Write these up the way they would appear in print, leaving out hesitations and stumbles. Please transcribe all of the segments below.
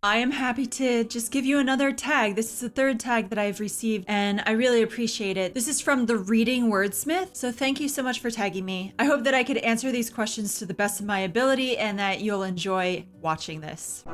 I am happy to just give you another tag. This is the third tag that I've received, and I really appreciate it. This is from the Reading Wordsmith, so thank you so much for tagging me. I hope that I could answer these questions to the best of my ability and that you'll enjoy watching this.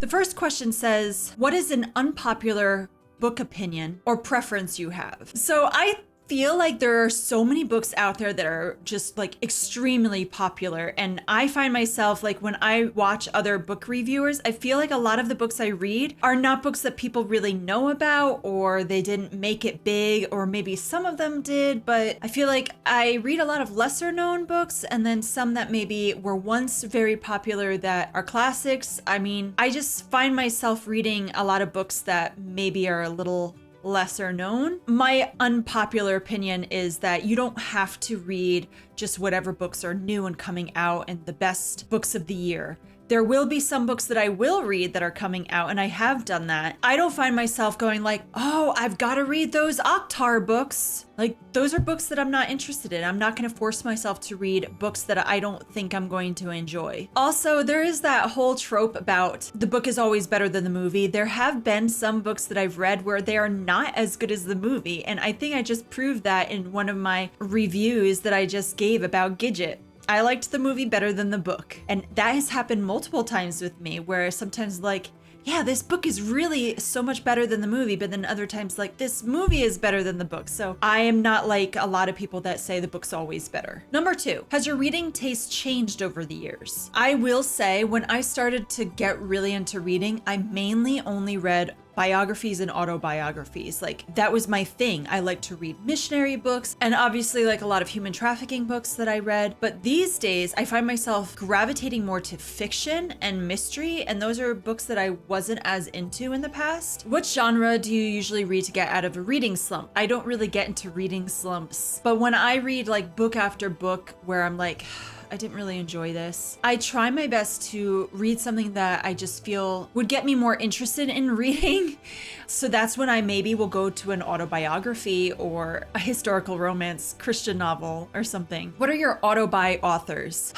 The first question says, what is an unpopular book opinion or preference you have? So I feel like there are so many books out there that are just like extremely popular, and I find myself like when I watch other book reviewers, I feel like a lot of the books I read are not books that people really know about, or they didn't make it big, or maybe some of them did, but I feel like I read a lot of lesser known books and then some that maybe were once very popular that are classics. I mean, I just find myself reading a lot of books that maybe are a little lesser known. My unpopular opinion is that you don't have to read just whatever books are new and coming out and the best books of the year. There will be some books that I will read that are coming out, and I have done that. I don't find myself going like, oh, I've got to read those Oktar books. Like, those are books that I'm not interested in. I'm not going to force myself to read books that I don't think I'm going to enjoy. Also, there is that whole trope about the book is always better than the movie. There have been some books that I've read where they are not as good as the movie, and I think I just proved that in one of my reviews that I just gave about Gidget. I liked the movie better than the book. And that has happened multiple times with me, where sometimes like, yeah, this book is really so much better than the movie, but then other times like, this movie is better than the book. So I am not like a lot of people that say the book's always better. Number 2, has your reading taste changed over the years? I will say when I started to get really into reading, I mainly only read biographies and autobiographies. Like, that was my thing. I like to read missionary books and obviously like a lot of human trafficking books that I read. But these days I find myself gravitating more to fiction and mystery, and those are books that I wasn't as into in the past. What genre do you usually read to get out of a reading slump? I don't really get into reading slumps, but when I read like book after book where I'm like, I didn't really enjoy this, I try my best to read something that I just feel would get me more interested in reading. So that's when I maybe will go to an autobiography or a historical romance Christian novel or something. What are your autobi authors?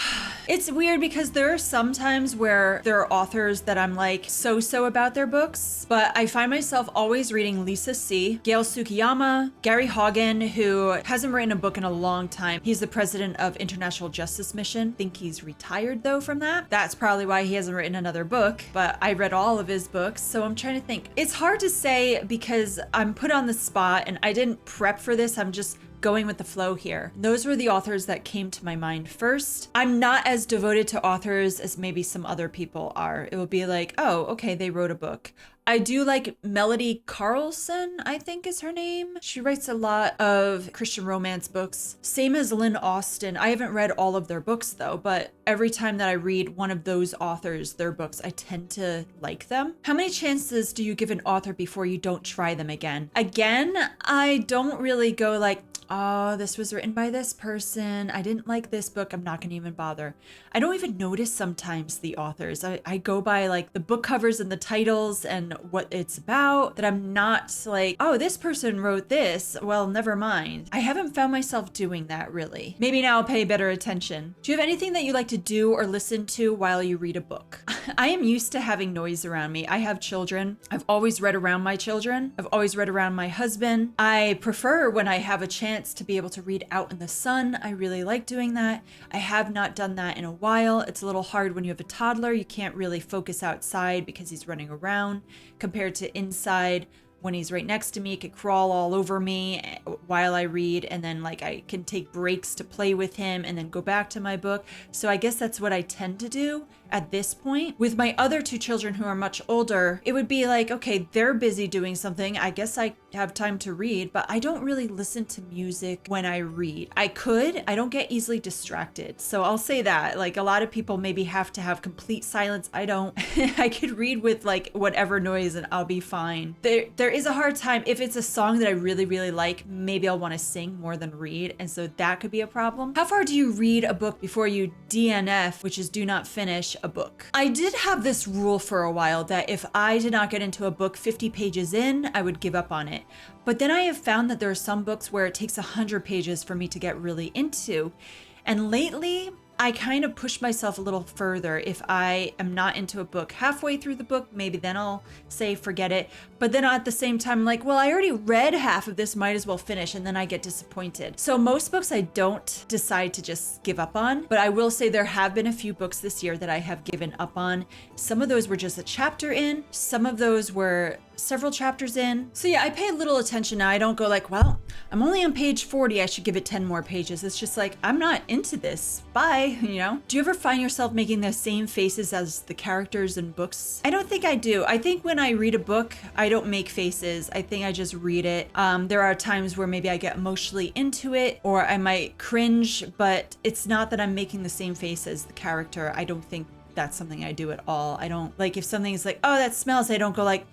It's weird because there are some times where there are authors that I'm like so about their books, but I find myself always reading Lisa C., Gail Tsukiyama, Gary Haugen, who hasn't written a book in a long time. He's the president of International Justice Mission. I think he's retired though from that. That's probably why he hasn't written another book, but I read all of his books, so I'm trying to think. It's hard to say because I'm put on the spot and I didn't prep for this. I'm just going with the flow here. Those were the authors that came to my mind first. I'm not as devoted to authors as maybe some other people are. It will be like, oh, okay, they wrote a book. I do like Melody Carlson, I think is her name. She writes a lot of Christian romance books. Same as Lynn Austin. I haven't read all of their books though, but every time that I read one of those authors, their books, I tend to like them. How many chances do you give an author before you don't try them again? Again, I don't really go like, oh, this was written by this person. I didn't like this book. I'm not going to even bother. I don't even notice sometimes the authors. I go by like the book covers and the titles and what it's about, that I'm not like, oh, this person wrote this. Well, never mind. I haven't found myself doing that really. Maybe now I'll pay better attention. Do you have anything that you like to do or listen to while you read a book? I am used to having noise around me. I have children. I've always read around my children. I've always read around my husband. I prefer when I have a chance to be able to read out in the sun. I really like doing that. I have not done that in a while. It's a little hard when you have a toddler. You can't really focus outside because he's running around compared to inside. When he's right next to me, he could crawl all over me while I read, and then like I can take breaks to play with him and then go back to my book. So I guess that's what I tend to do at this point. With my other 2 children who are much older, it would be like, okay, they're busy doing something. I guess I have time to read, but I don't really listen to music when I read. I don't get easily distracted. So I'll say that. Like a lot of people maybe have to have complete silence. I don't. I could read with like whatever noise and I'll be fine. There is a hard time. If it's a song that I really, really like, maybe I'll want to sing more than read. And so that could be a problem. How far do you read a book before you DNF, which is do not finish a book? I did have this rule for a while that if I did not get into a book 50 pages in, I would give up on it. But then I have found that there are some books where it takes 100 pages for me to get really into. And lately, I kind of push myself a little further. If I am not into a book halfway through the book, maybe then I'll say forget it. But then at the same time, I'm like, well, I already read half of this, might as well finish, and then I get disappointed. So most books I don't decide to just give up on, but I will say there have been a few books this year that I have given up on. Some of those were just a chapter in, some of those were several chapters in. So yeah, I pay a little attention now. I don't go like, well, I'm only on page 40, I should give it 10 more pages. It's just like, I'm not into this. Bye, you know? Do you ever find yourself making the same faces as the characters in books? I don't think I do. I think when I read a book, I don't make faces. I think I just read it. There are times where maybe I get emotionally into it or I might cringe, but it's not that I'm making the same face as the character. I don't think that's something I do at all. I don't, like, if something is like, oh, that smells, I don't go like,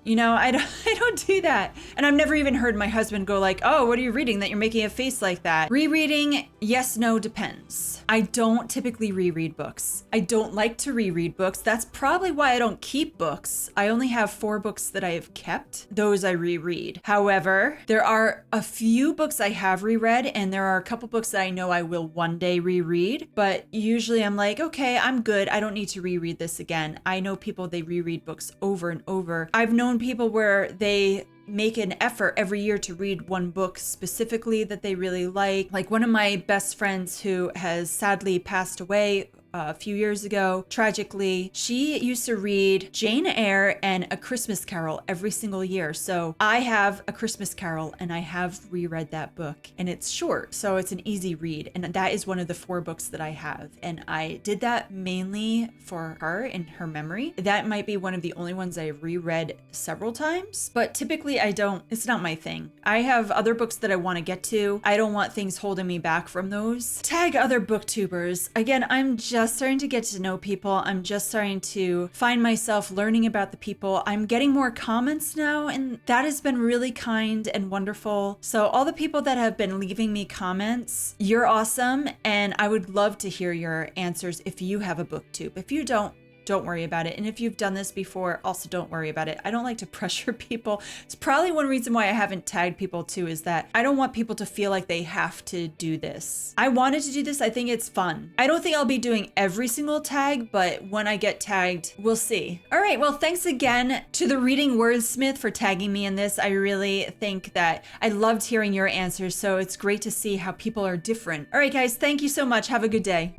you know, I don't do that. And I've never even heard my husband go like, oh, what are you reading that you're making a face like that? Rereading, yes, no, depends. I don't typically reread books. I don't like to reread books. That's probably why I don't keep books. I only have 4 books that I have kept. Those I reread. However, there are a few books I have reread, and there are a couple books that I know I will one day reread. But usually I'm like, okay, I'm good. I don't need to reread this again. I know people, they reread books over and over. I've known people where they make an effort every year to read one book specifically that they really like. Like one of my best friends who has sadly passed away a few years ago, tragically, she used to read Jane Eyre and A Christmas Carol every single year. So I have A Christmas Carol and I have reread that book, and it's short, so it's an easy read. And that is one of the 4 books that I have. And I did that mainly for her in her memory. That might be one of the only ones I reread several times, but typically I don't, it's not my thing. I have other books that I want to get to. I don't want things holding me back from those. Tag other booktubers. Again, I'm just starting to get to know people. I'm just starting to find myself learning about the people. I'm getting more comments now, and that has been really kind and wonderful. So all the people that have been leaving me comments, you're awesome, and I would love to hear your answers if you have a booktube. If you don't worry about it. And if you've done this before, also don't worry about it. I don't like to pressure people. It's probably one reason why I haven't tagged people too, is that I don't want people to feel like they have to do this. I wanted to do this. I think it's fun. I don't think I'll be doing every single tag, but when I get tagged, we'll see. All right. Well, thanks again to the Reading Wordsmith for tagging me in this. I really think that I loved hearing your answers. So it's great to see how people are different. All right, guys. Thank you so much. Have a good day.